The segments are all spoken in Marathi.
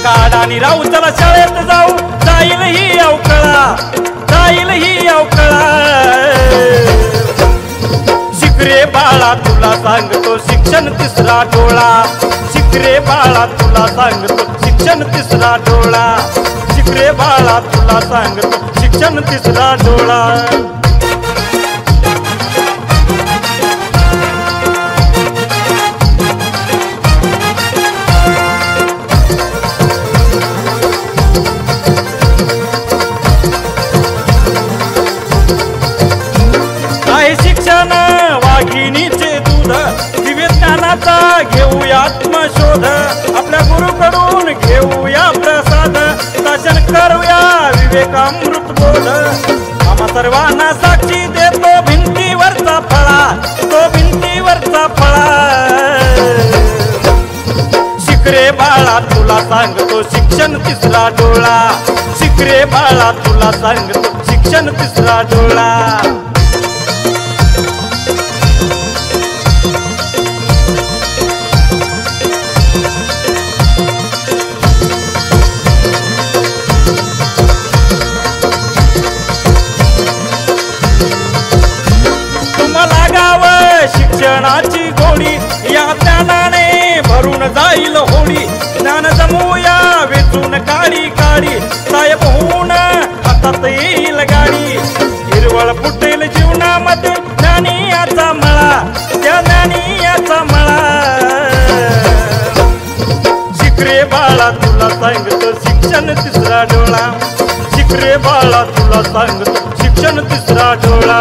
काढानी राहू चला शाळेत जाऊ जाईल ही अवकळा जाईल ही अवकळा शिक रे बाळा तुला सांगतो शिक्षण तिसरा डोळा शिक रे बाळा तुला सांगतो शिक्षण तिसरा डोळा शिक रे बाळा तुला सांगतो शिक्षण तिसरा डोळा शिक्षण वाघिणीचे दूध दिव्य ज्ञानाचा घेऊया आत्मशोध आपल्या गुरुकडून घेऊया प्रसाद शासन करूया विवेकामृत बोध आम्हा सर्वांना साक्षी देतो भिंतीवरचा फळा तो भिंतीवरचा फळा शिक रे बाळा तुला सांगतो शिक्षण तिसरा डोळा शिक रे बाळा तुला सांगतो शिक्षण तिसरा डोळा शिक्षणाची गोडी या ज्ञानाने भरून जाईल होडी ज्ञान जमूया वेचून काढी काढी साहेब होऊन हातात येईल गाडी हिरवळ फुटेल जीवनामध्ये ज्ञानियाचा मळा त्या ज्ञानियाचा मळा शिक रे बाळा तुला सांगतो शिक्षण तिसरा डोळा शिक रे बाळा तुला सांगतो शिक्षण तिसरा डोळा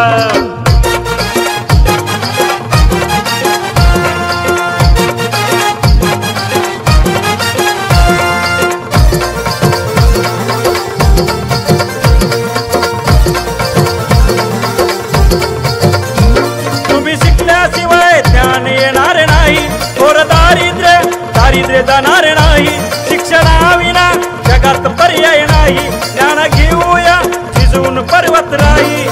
दारिद्र्य जाणार नाही शिक्षणाविना जगात पर्याय नाही ज्ञान घेऊया झिजून पर्वत राही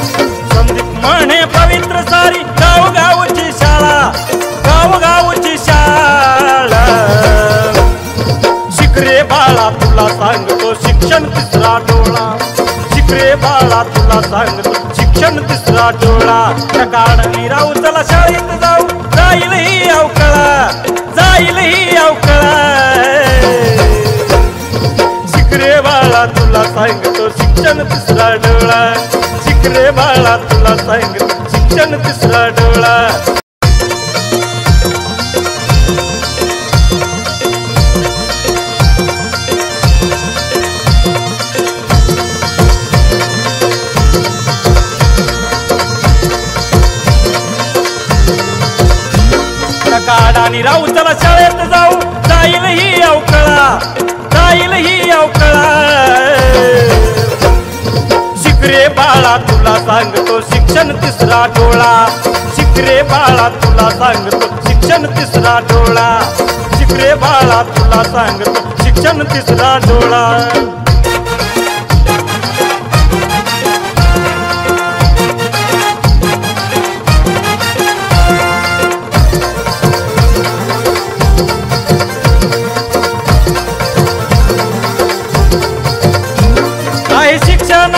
संदीप म्हणे पवित्र सारी गावगावची शाळा गावगावची शाळा शिक रे बाळा तुला सांगतो शिक्षण तिसरा डोळा शिक रे बाळा तुला सांगतो शिक्षण तिसरा डोळा काढणी राहू चला शाळेत जाऊ जाईल ही अवकळा जाईल ही अवकळा शिक रे बाळा तुला सांगतो शिक्षण तिसरा डोळा शिक रे बाळा तुला सांगतो शिक्षण तिसरा डोळा काढानी राहू चला शाळेत जाऊ जाईल ही अवकळा जाईल ही अवकळा शिक रे बाळा तुला सांगतो शिक्षण तिसरा डोळा शिक रे बाळा तुला सांगतो शिक्षण तिसरा डोळा शिक रे बाळा तुला सांगतो शिक्षण तिसरा डोळा शिक्षण